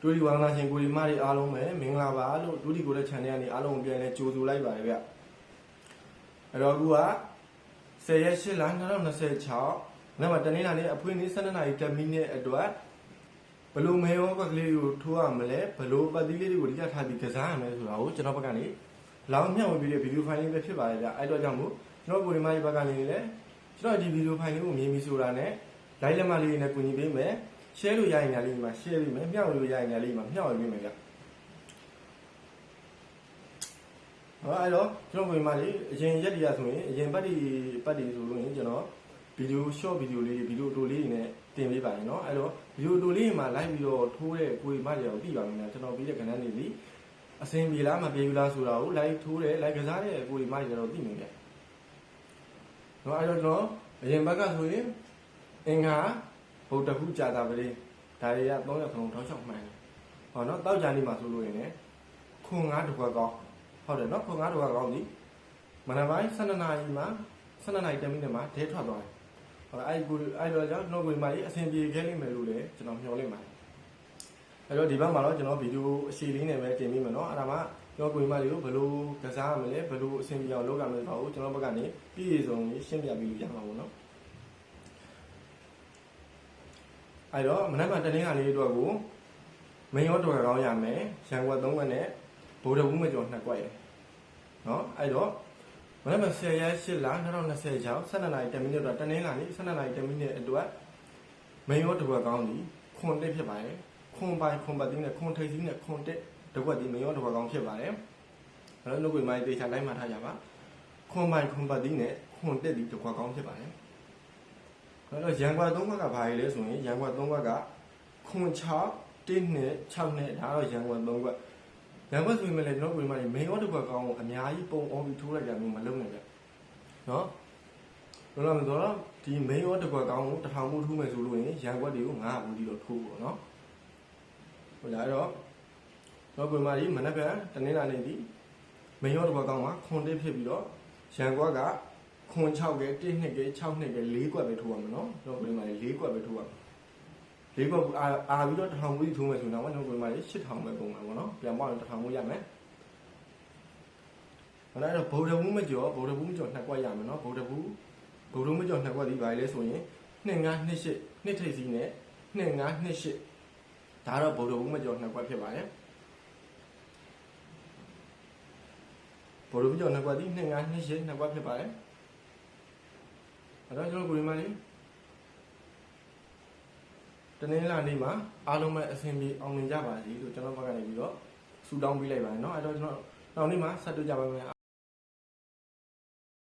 ဒူဒီဝါနာရှင်ကိုဒီမတွေအားလုံးပဲမင်္ဂလာပါလို့ဒူဒီကိုတဲ့ channel ကနေအားလုံးပြန်လဲကြိုဆိုလိုက်ပါတယ်ဗျအဲ့တော့အခုက10ရက်8လ2026နောက်မှတနေ့လာနေ့အဖွင့်နေ့12နာရီ10မိနစ်အတွက်ဘလို့မဲရောကလေးကိုထိုးရမလဲဘလို့ပတ်တိလေးတွေကိုအဓိကထားပြီးကစားရမယ်ဆိုတာကိုကျွန်တော်ဘက်ကနေလောင်းမျှဝေပြီးတဲ့ဗီဒီယိုဖိုင်လေးပဲဖြစ်ပါတယ်ဗျအဲ့တော့ကြောင့်မို့ကျွန်တော်ကိုဒီမကြီးဘက်ကနေလည်းကျွန်တော်ဒီဗီဒီယိုဖိုင်လေးကိုမြင်ပြီးဆိုတာနဲ့ like လက်မလေးနဲ့ကူညီပေးမယ် share လို့ရရင်လည်းဒီမှာ share ပေးမယ်မျှဝေလို့ရရင်လည်းဒီမှာမျှဝေပေးမယ်ဗျဟောအဲ့တော့ကျွန်တော်ကိုဒီမှာလေးအရင်ရက်တည်းရဆိုရင်အရင်ပတ်တီဆိုလို့ရင်ကျွန်တော်ဗီဒီယို short ဗီဒီယိုလေးဗီဒီယိုတိုလေးတွေနဲ့တင်ပေးပါရင်เนาะအဲ့တော့ဗီဒီယိုတိုလေးတွေမှာ like ပြီးတော့ထိုးတဲ့ကိုဒီမတွေကိုသိပါမယ်နော်ကျွန်တော်ပြီးတဲ့ကဏ္ဍတွေလीအစင်ပြေလားမပြေဘူးလားဆိုတာကို like ထိုးတယ် like ကစားတဲ့ကိုဒီမတွေကတော့သိနေတယ်เนาะအဲ့တော့ကျွန်တော်အရင်ဘက်ကဆိုရင်အင်္ဂါဗုဒ္ဓဘုကြာတာပတိဒါတွေက3ရက်ခလုံးထောက်ချောက်မှန်တယ်ဟောเนาะတောက်ကြနေမှာဆိုလို့ရင်လည်းခွန်9တကွက်ကောင်းဟုတ်တယ်เนาะခွန်9တကွက်ကောင်းဒီမနက်ပိုင်း12နာရီမှာ12နာရီ10မိနစ်မှာဒဲထွက်သွားတယ်ဟောအဲ့တော့ကြောင့်ကျွန်တော်ကိုဒီမှာလေးအဆင်ပြေခဲ့လိမ့်မယ်လို့လည်းကျွန်တော်မျှော်လင့်ပါတယ်အဲ့တော့ဒီဘက်မှာတော့ကျွန်တော်ဗီဒီယိုအစီလေးနဲ့ပဲတင်ပေးမယ်เนาะအဲ့ဒါမှကျွန်တော်ကိုဒီမှာလေးကိုဘယ်လိုကစားရမလဲဘယ်လိုအဆင်ပြေအောင်လုပ်ရမလဲဆိုတော့ကျွန်တော်ဘက်ကနေပြည့်စုံလေးရှင်းပြပြီးရမှာပေါ့เนาะအဲ့တော့မနက်ဖြန်တနင်္လာနေ့အတွက်ကိုမင်းရောတော်ကောင်းရမယ်ရန်ကွက်3ခွက်နဲ့ဗိုလ်တဝူးမကျော်2ခွက်ရယ်เนาะအဲ့တော့မနက်ဖြန်10ရက်8လ2020ကျောင်း12နာရီ10မိနစ်အတွက်တနင်္လာနေ့12နာရီ10မိနစ်အတွက်မင်းရောတော်ကောင်းဒီခွန်တက်ဖြစ်ပါတယ်ခွန်ပိုင်းခွန်ပတ်တင်းနဲ့ခွန်ထိပ်စီးနဲ့ခွန်တက်တကွက်ဒီမင်းရောတော်ကောင်းဖြစ်ပါတယ်အဲ့တော့နှုတ်ကွေးမိုင်းတေချာလိုက်မှထားကြပါခွန်ပိုင်းခွန်ပတ်တင်းနဲ့ခွန်တက်ဒီတကွက်ကောင်းဖြစ်ပါတယ်အဲ့တော့ရန်ကွက်3ခွက်ကဘာလဲဆိုရင်ရန်ကွက်3ခွက်ကခွန်6 1နဲ့6နဲ့ဒါတော့ရန်ကွက်3ခွက်ရန်ကွက်ဆိုရင်လည်းကျွန်တော်ကိုယ်မှမင်းရောတစ်ခွက်ကောင်းကိုအများကြီးပုံအောင်ပြီးထိုးလိုက်ကြမျိုးမလုပ်နဲ့ဗျနော်လောလောဆယ်တော့ဒီမင်းရောတစ်ခွက်ကောင်းကို1000ဘူးထိုးမယ်ဆိုလို့ရင်ရန်ကွက်တွေကို900ဘူးဒီလိုထိုးပေါ့နော်ဟိုလာတော့ကျွန်တော်ကိုယ်မှမနက်ဖြန်တနင်္လာနေ့ဒီမင်းရောတစ်ခွက်ကောင်းမှာခွန်1ဖြစ်ပြီးတော့ရန်ကွက်ကခွန်6ကဲ1နှစ်ကဲ6နှစ်ကဲ4ကွက်ပဲထိုးရမှာနော်ကျွန်တော်ကိုယ်မှ4ကွက်ပဲထိုးရမှာ4ကွက်အာပြီးတော့1000ဘူးထိုးမယ်ဆိုတော့ကျွန်တော်ကိုယ်မှ8000ပဲပုံမှာပေါ့နော်ပြန်ပေါက်ရင်1000ဘူးရမယ်ဟိုလာတော့ဗုဒ္ဓဘူးမကျော်2ကွက်ရမယ်နော်ဗုဒ္ဓဘူးမကျော်2ကွက်ဒီပါလေဆိုရင်2928နှစ်ထိပ်စီးနဲ့2928ဒါတော့ဗုဒ္ဓဘူးမကျော်2ကွက်ဖြစ်ပါတယ်ဗုဒ္ဓဘူးမကျော်2ကွက်ဒီ2928 2ကွက်ဖြစ်ပါတယ်အဲ့တော့ကျွန်တော်ကိုဒီမှာလေးတနင်္လာနေ့မှာအားလုံးပဲအဆင်ပြေအောင်မြင်ကြပါစေလို့ကျွန်တော်ဘက်ကနေပြီးတော့ဆုတောင်းပေးလိုက်ပါတယ်เนาะအဲ့တော့ကျွန်တော်နောက်နေ့မှာဆက်တွေ့ကြပါမယ်